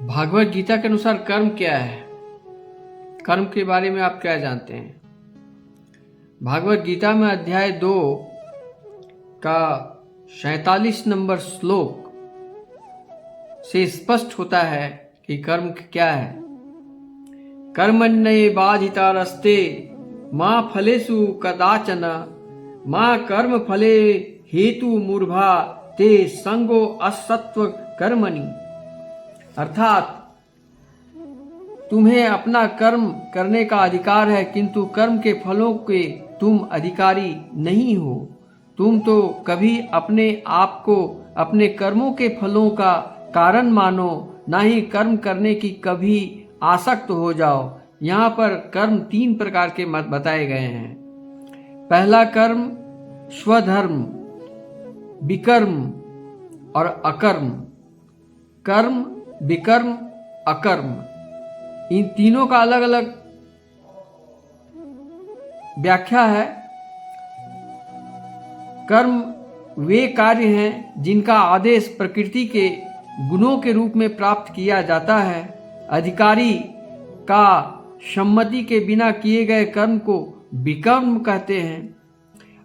भागवत गीता के अनुसार कर्म क्या है? कर्म के बारे में आप क्या जानते हैं? भागवत गीता में अध्याय 2 का 47 नंबर श्लोक से स्पष्ट होता है कि कर्म क्या है। कर्मण्ये बाधितारस्ते मां फलेषु कदाचन मां कर्म फले हेतु मूर्भा ते संगो असत्व कर्मणि। अर्थात तुम्हें अपना कर्म करने का अधिकार है, किंतु कर्म के फलों के तुम अधिकारी नहीं हो। तुम तो कभी अपने आप को अपने कर्मों के फलों का कारण मानो, ना ही कर्म करने की कभी आसक्त हो जाओ। यहाँ पर कर्म 3 प्रकार के मत बताए गए हैं। पहला कर्म स्वधर्म, विकर्म और अकर्म। कर्म, विकर्म, अकर्म, इन तीनों का अलग अलग व्याख्या है। कर्म वे कार्य हैं जिनका आदेश प्रकृति के गुणों के रूप में प्राप्त किया जाता है। अधिकारी का सम्मति के बिना किए गए कर्म को विकर्म कहते हैं।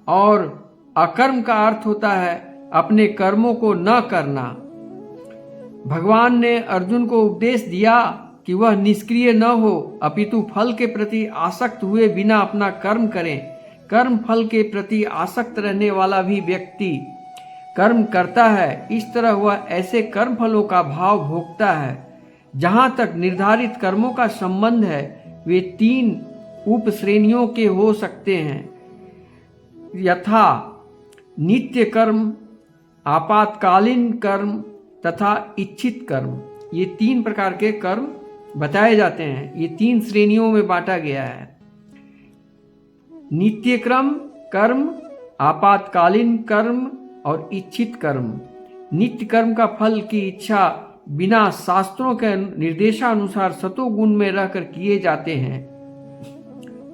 और अकर्म का अर्थ होता है अपने कर्मों को न करना। भगवान ने अर्जुन को उपदेश दिया कि वह निष्क्रिय न हो, अपितु फल के प्रति आसक्त हुए बिना अपना कर्म करें। कर्म फल के प्रति आसक्त रहने वाला भी व्यक्ति कर्म करता है। इस तरह वह ऐसे कर्म फलों का भाव भोगता है। जहाँ तक निर्धारित कर्मों का संबंध है, वे 3 उप श्रेणियों के हो सकते हैं, यथा नित्य कर्म, आपातकालीन कर्म तथा इच्छित कर्म। ये 3 प्रकार के कर्म बताए जाते हैं। ये 3 श्रेणियों में बांटा गया है। नित्य कर्म, आपातकालीन कर्म और इच्छित कर्म। नित्य कर्म का फल की इच्छा बिना शास्त्रों के निर्देशानुसार सतोगुण में रहकर किए जाते हैं।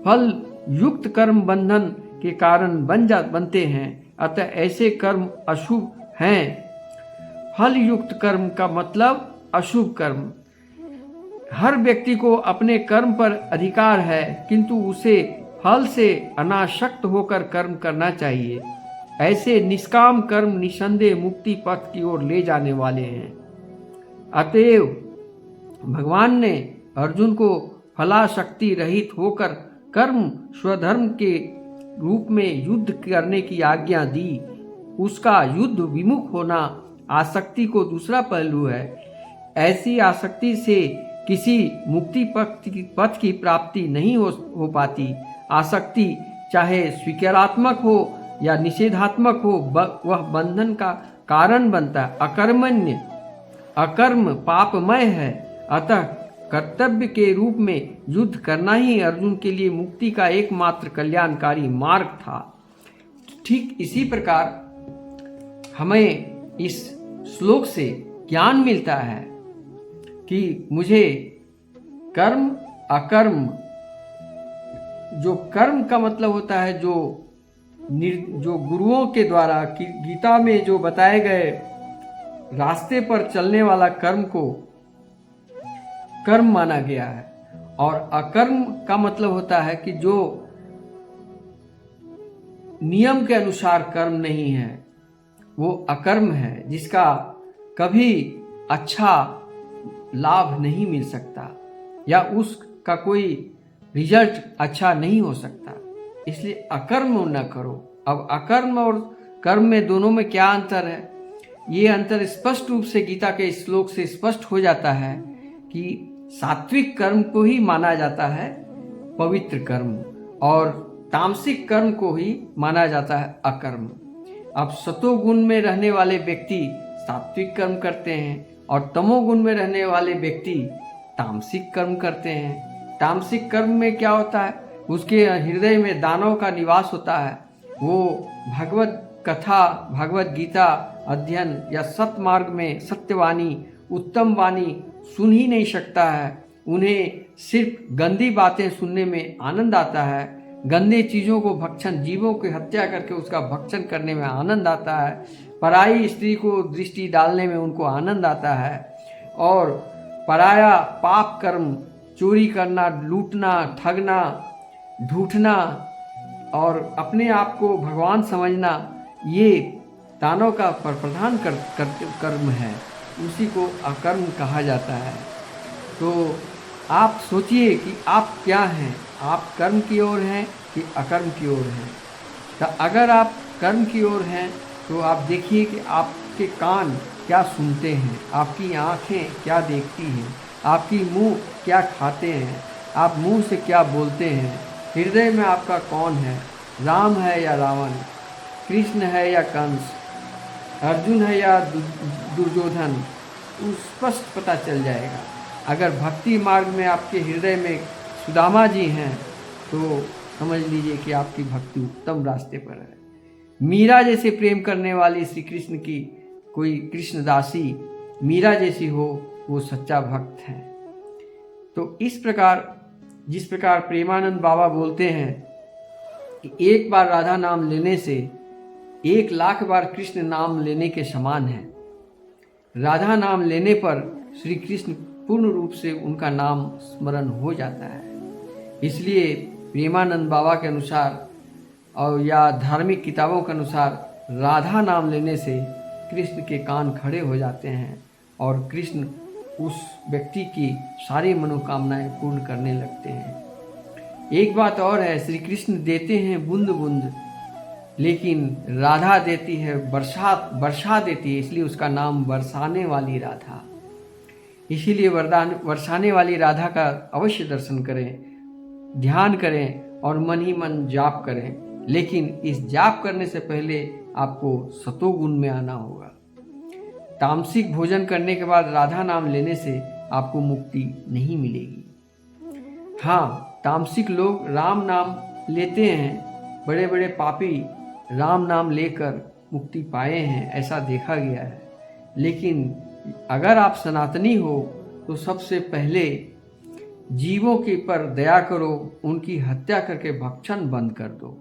फल युक्त कर्म बंधन के कारण बनते हैं, अतः ऐसे कर्म अशुभ हैं। फल युक्त कर्म का मतलब अशुभ कर्म। हर व्यक्ति को अपने कर्म पर अधिकार है, किंतु उसे फल से अनासक्त होकर कर्म करना चाहिए। ऐसे निष्काम कर्म निसंदेह मुक्ति पथ की ओर ले जाने वाले हैं। अतएव भगवान ने अर्जुन को फलाशक्ति रहित होकर कर्म स्वधर्म के रूप में युद्ध करने की आज्ञा दी। उसका युद्ध विमुख होना आसक्ति को दूसरा पहलू है। ऐसी आसक्ति से किसी मुक्ति पथ की प्राप्ति नहीं हो पाती। आसक्ति चाहे स्वीकारात्मक हो या निषेधात्मक हो, वह बंधन का कारण बनता है। अकर्म पापमय है, अतः कर्तव्य के रूप में युद्ध करना ही अर्जुन के लिए मुक्ति का एकमात्र कल्याणकारी मार्ग था। ठीक इसी प्रकार हमें इस श्लोक से ज्ञान मिलता है कि मुझे कर्म अकर्म, जो कर्म का मतलब होता है जो गुरुओं के द्वारा गीता में जो बताए गए रास्ते पर चलने वाला कर्म को कर्म माना गया है। और अकर्म का मतलब होता है कि जो नियम के अनुसार कर्म नहीं है, वो अकर्म है, जिसका कभी अच्छा लाभ नहीं मिल सकता या उसका कोई रिजल्ट अच्छा नहीं हो सकता। इसलिए अकर्म न करो। अब अकर्म और कर्म में दोनों में क्या अंतर है? ये अंतर स्पष्ट रूप से गीता के श्लोक से स्पष्ट हो जाता है कि सात्विक कर्म को ही माना जाता है पवित्र कर्म, और तामसिक कर्म को ही माना जाता है अकर्म। अब सतोगुण में रहने वाले व्यक्ति सात्विक कर्म करते हैं और तमोगुण में रहने वाले व्यक्ति तामसिक कर्म करते हैं। तामसिक कर्म में क्या होता है? उसके हृदय में दानव का निवास होता है। वो भगवत कथा, भगवत गीता अध्ययन या सत्मार्ग में सत्यवाणी, उत्तम वाणी सुन ही नहीं सकता है। उन्हें सिर्फ गंदी बातें सुनने में आनंद आता है। गंदे चीज़ों को भक्षण, जीवों की हत्या करके उसका भक्षण करने में आनंद आता है। पराई स्त्री को दृष्टि डालने में उनको आनंद आता है। और पराया पाप कर्म, चोरी करना, लूटना, ठगना, ढूंढना और अपने आप को भगवान समझना, ये दानव का प्रधान कर्म है, उसी को अकर्म कहा जाता है। तो आप सोचिए कि आप क्या हैं, आप कर्म की ओर हैं कि अकर्म की ओर हैं। तो अगर आप कर्म की ओर हैं तो आप देखिए कि आपके कान क्या सुनते हैं, आपकी आँखें क्या देखती हैं, आपकी मुंह क्या खाते हैं, आप मुंह से क्या बोलते हैं, हृदय में आपका कौन है, राम है या रावण, कृष्ण है या कंस, अर्जुन है या दुर्योधन, स्पष्ट पता चल जाएगा। अगर भक्ति मार्ग में आपके हृदय में सुदामा जी हैं तो समझ लीजिए कि आपकी भक्ति उत्तम रास्ते पर है। मीरा जैसे प्रेम करने वाली श्री कृष्ण की कोई कृष्णदासी मीरा जैसी हो, वो सच्चा भक्त है। तो इस प्रकार जिस प्रकार प्रेमानंद बाबा बोलते हैं कि एक बार राधा नाम लेने से 1,00,000 बार कृष्ण नाम लेने के समान है। राधा नाम लेने पर श्री कृष्ण पूर्ण रूप से उनका नाम स्मरण हो जाता है। इसलिए प्रेमानंद बाबा के अनुसार और या धार्मिक किताबों के अनुसार राधा नाम लेने से कृष्ण के कान खड़े हो जाते हैं और कृष्ण उस व्यक्ति की सारी मनोकामनाएं पूर्ण करने लगते हैं। एक बात और है, श्री कृष्ण देते हैं बूंद बूंद, लेकिन राधा देती है वर्षा देती है, इसलिए उसका नाम बरसाने वाली राधा। इसीलिए वर्षाने वाली राधा का अवश्य दर्शन करें, ध्यान करें और मन ही मन जाप करें। लेकिन इस जाप करने से पहले आपको सतोगुण में आना होगा। तामसिक भोजन करने के बाद राधा नाम लेने से आपको मुक्ति नहीं मिलेगी। हाँ, तामसिक लोग राम नाम लेते हैं, बड़े बड़े पापी राम नाम लेकर मुक्ति पाए हैं, ऐसा देखा गया है। लेकिन अगर आप सनातनी हो तो सबसे पहले जीवों के पर दया करो, उनकी हत्या करके भक्षण बंद कर दो।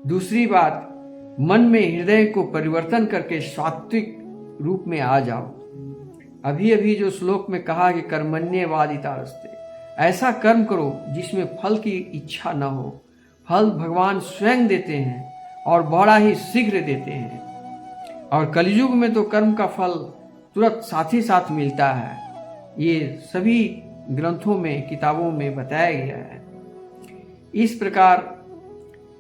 दूसरी बात, मन में हृदय को परिवर्तन करके सात्विक रूप में आ जाओ। अभी अभी जो श्लोक में कहा कि कर्मण्येवाधिकारस्ते, ऐसा कर्म करो जिसमें फल की इच्छा न हो। फल भगवान स्वयं देते हैं और बड़ा ही शीघ्र देते हैं। और कलयुग में तो कर्म का फल तुरंत साथ ही साथ मिलता है। ये सभी ग्रंथों में, किताबों में बताया गया है। इस प्रकार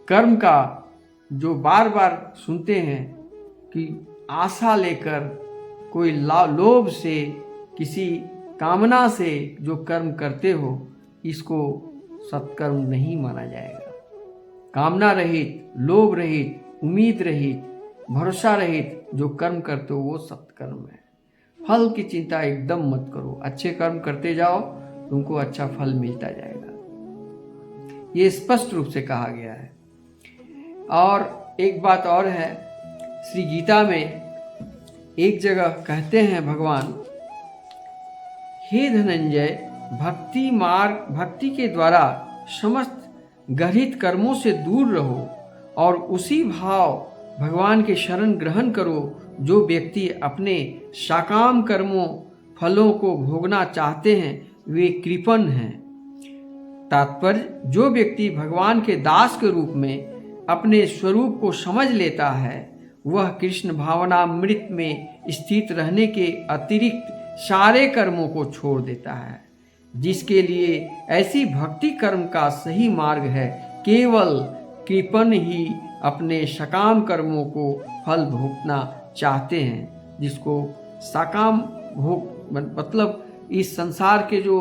कर्म का जो बार बार सुनते हैं कि आशा लेकर, कोई लोभ से, किसी कामना से जो कर्म करते हो, इसको सत्कर्म नहीं माना जाएगा। कामना रहित, लोभ रहित, उम्मीद रहित, भरोसा रहित जो कर्म करते हो वो सत्कर्म है। फल की चिंता एकदम मत करो, अच्छे कर्म करते जाओ, तुमको अच्छा फल मिलता जाएगा। ये स्पष्ट रूप से कहा गया है। और एक बात और है, श्री गीता में एक जगह कहते हैं भगवान, हे धनंजय, भक्ति के द्वारा समस्त गृहीत कर्मों से दूर रहो और उसी भाव भगवान के शरण ग्रहण करो। जो व्यक्ति अपने सकाम कर्मों फलों को भोगना चाहते हैं वे कृपण हैं। तात्पर्य, जो व्यक्ति भगवान के दास के रूप में अपने स्वरूप को समझ लेता है वह कृष्ण भावनामृत में स्थित रहने के अतिरिक्त सारे कर्मों को छोड़ देता है। जिसके लिए ऐसी भक्ति कर्म का सही मार्ग है, केवल कृपण ही अपने सकाम कर्मों को फल भोगना चाहते हैं। जिसको सकाम भोग मतलब इस संसार के जो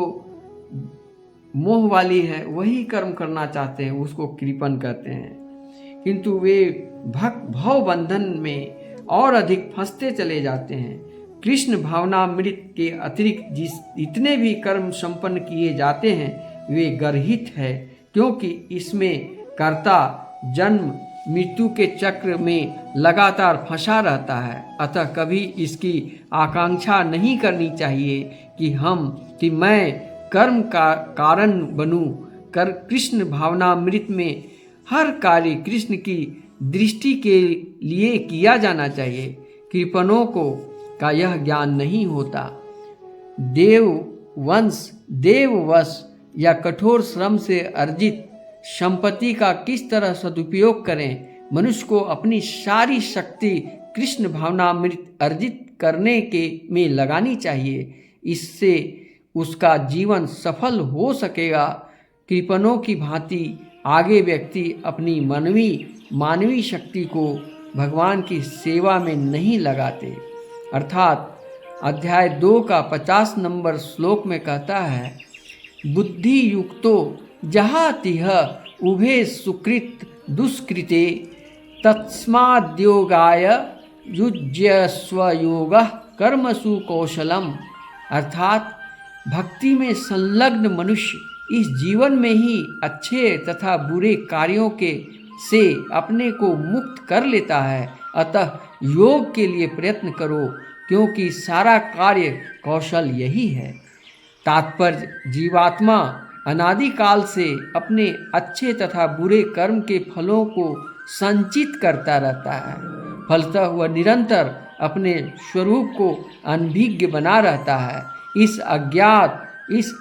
मोह वाली है वही कर्म करना चाहते हैं, उसको कृपण कहते हैं। किंतु वे भव बंधन में और अधिक फंसते चले जाते हैं। कृष्ण भावनामृत के अतिरिक्त जितने भी कर्म संपन्न किए जाते हैं वे गर्हित है, क्योंकि इसमें कर्ता जन्म मृत्यु के चक्र में लगातार फंसा रहता है। अतः कभी इसकी आकांक्षा नहीं करनी चाहिए कि मैं कर्म का कारण बनूं। कृष्ण भावनामृत में हर कार्य कृष्ण की दृष्टि के लिए किया जाना चाहिए। कृपणों का यह ज्ञान नहीं होता। देव वंश, देववश या कठोर श्रम से अर्जित संपत्ति का किस तरह सदुपयोग करें, मनुष्य को अपनी सारी शक्ति कृष्ण भावनामृत अर्जित करने के में लगानी चाहिए। इससे उसका जीवन सफल हो सकेगा। कृपणों की भांति आगे व्यक्ति अपनी मानवीय शक्ति को भगवान की सेवा में नहीं लगाते। अर्थात अध्याय 2 का 50 नंबर श्लोक में कहता है, बुद्धि युक्तो जहातिह उभे सुकृत दुष्कृते तस्माद्योगाय युज्यस्व योगः कर्मसु कौशलम। अर्थात भक्ति में संलग्न मनुष्य इस जीवन में ही अच्छे तथा बुरे कार्यों के से अपने को मुक्त कर लेता है। अतः योग के लिए प्रयत्न करो, क्योंकि सारा कार्य कौशल यही है। तात्पर्य, जीवात्मा अनादिकाल से अपने अच्छे तथा बुरे कर्म के फलों को संचित करता रहता है। फलतः वह निरंतर अपने स्वरूप को अनभिज्ञ बना रहता है। इस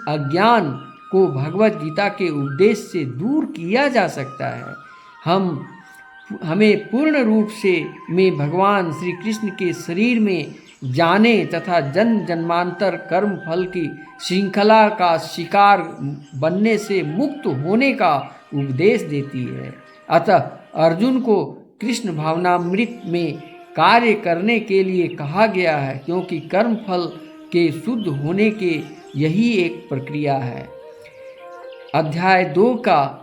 अज्ञान को भगवत गीता के उपदेश से दूर किया जा सकता है। हमें पूर्ण रूप से में भगवान श्री कृष्ण के शरीर में जाने तथा जन्म जन्मांतर कर्म फल की श्रृंखला का शिकार बनने से मुक्त होने का उपदेश देती है। अतः अर्जुन को कृष्ण भावनामृत में कार्य करने के लिए कहा गया है, क्योंकि कर्म फल के शुद्ध होने के यही एक प्रक्रिया है। अध्याय 2 का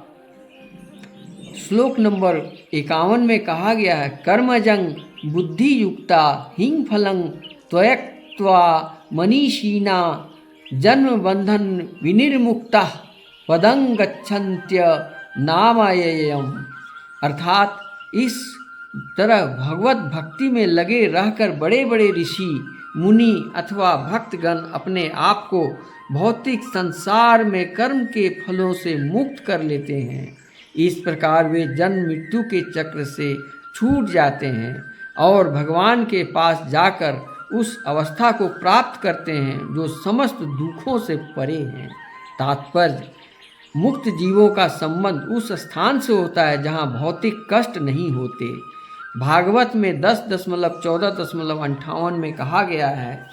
श्लोक नंबर 51 में कहा गया है, कर्मजं बुद्धि युक्ता हिंग फलं त्वयक्त्वा मनीषीना जन्म बंधन विनिर्मुक्ता पदं गच्छन्त्य नामययम्। अर्थात इस तरह भगवत भक्ति में लगे रहकर बड़े बड़े ऋषि मुनि अथवा भक्तगण अपने आप को भौतिक संसार में कर्म के फलों से मुक्त कर लेते हैं। इस प्रकार वे जन्म मृत्यु के चक्र से छूट जाते हैं और भगवान के पास जाकर उस अवस्था को प्राप्त करते हैं जो समस्त दुखों से परे हैं। तात्पर्य, मुक्त जीवों का संबंध उस स्थान से होता है जहाँ भौतिक कष्ट नहीं होते। भागवत में 10.14.58 में कहा गया है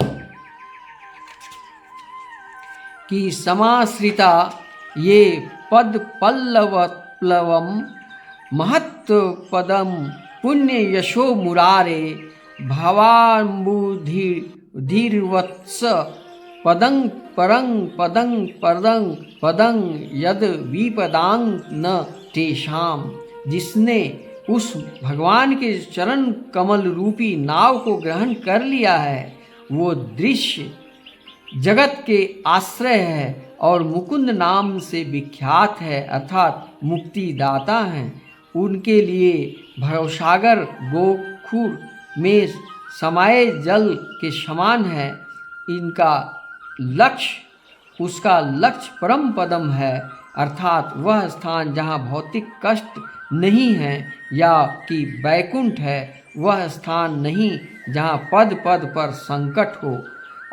कि समाश्रिता ये पद पल्लवम महत्पदम पुण्य यशो मुरारे भावाम्बुधिर्वत्स पदं पदं यद विपदांग न तेषाम। जिसने उस भगवान के चरण कमल रूपी नाव को ग्रहण कर लिया है, वो दृश्य जगत के आश्रय है और मुकुंद नाम से विख्यात है, अर्थात मुक्तिदाता हैं। उनके लिए भवसागर गोखुर में समाये जल के समान है। उसका लक्ष्य परम पदम है, अर्थात वह स्थान जहाँ भौतिक कष्ट नहीं है, या कि बैकुंठ है वह स्थान नहीं जहाँ पद पद पर संकट हो।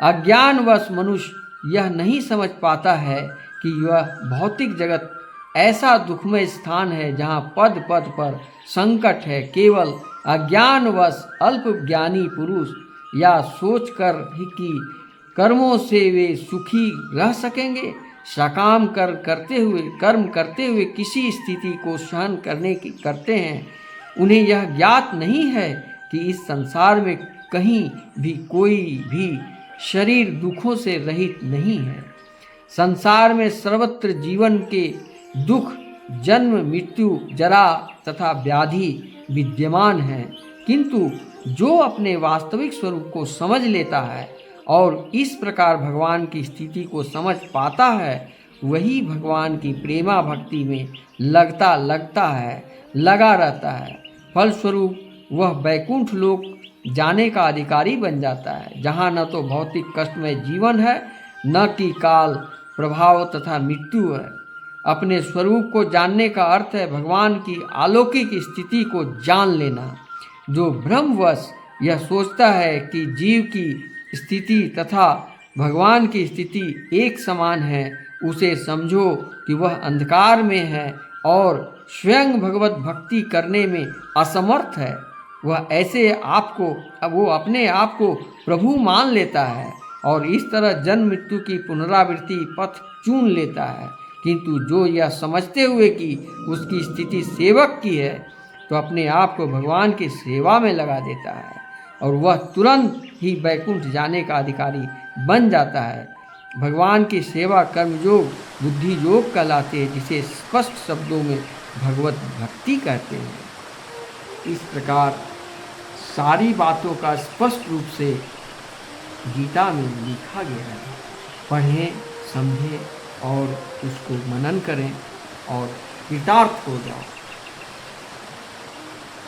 अज्ञानवश मनुष्य यह नहीं समझ पाता है कि यह भौतिक जगत ऐसा दुखमय स्थान है जहाँ पद पद पर संकट है। केवल अज्ञानवश अल्पज्ञानी पुरुष या सोचकर ही कि कर्मों से वे सुखी रह सकेंगे, सकाम कर्म करते हुए किसी स्थिति को सहन करते हैं। उन्हें यह ज्ञात नहीं है कि इस संसार में कहीं भी कोई भी शरीर दुखों से रहित नहीं है। संसार में सर्वत्र जीवन के दुख, जन्म मृत्यु, जरा तथा व्याधि विद्यमान हैं, किंतु जो अपने वास्तविक स्वरूप को समझ लेता है और इस प्रकार भगवान की स्थिति को समझ पाता है, वही भगवान की प्रेमा भक्ति में लगा रहता है। फलस्वरूप वह बैकुंठ लोक जाने का अधिकारी बन जाता है, जहाँ न तो भौतिक कष्टमय जीवन है, न कि काल प्रभाव तथा मृत्यु है। अपने स्वरूप को जानने का अर्थ है भगवान की अलौकिक स्थिति को जान लेना। जो भ्रमवश यह सोचता है कि जीव की स्थिति तथा भगवान की स्थिति एक समान है, उसे समझो कि वह अंधकार में है और स्वयं भगवत भक्ति करने में असमर्थ है। वह ऐसे आपको वो अपने आप को प्रभु मान लेता है और इस तरह जन्म मृत्यु की पुनरावृत्ति पथ चुन लेता है। किंतु जो यह समझते हुए कि उसकी स्थिति सेवक की है, तो अपने आप को भगवान की सेवा में लगा देता है और वह तुरंत ही वैकुंठ जाने का अधिकारी बन जाता है। भगवान की सेवा कर्मयोग बुद्धि योग कहलाते हैं, जिसे स्पष्ट शब्दों में भगवत भक्ति कहते हैं। इस प्रकार सारी बातों का स्पष्ट रूप से गीता में लिखा गया है। पढ़ें, समझें और उसको मनन करें और कृतार्थ हो जाओ।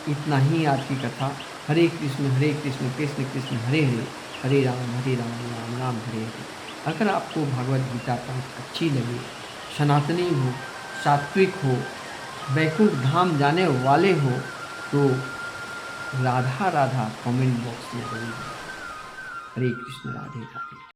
इतना ही आज की कथा। हरे कृष्ण कृष्ण कृष्ण हरे हरे, हरे राम राम राम हरे हरे। अगर आपको भगवद गीता पाठ अच्छी लगे, सनातनी हो, सात्विक हो, वैकुंठ धाम जाने वाले हो, तो राधा राधा कमेंट बॉक्स में जरूर। हरे कृष्ण, राधे राधे।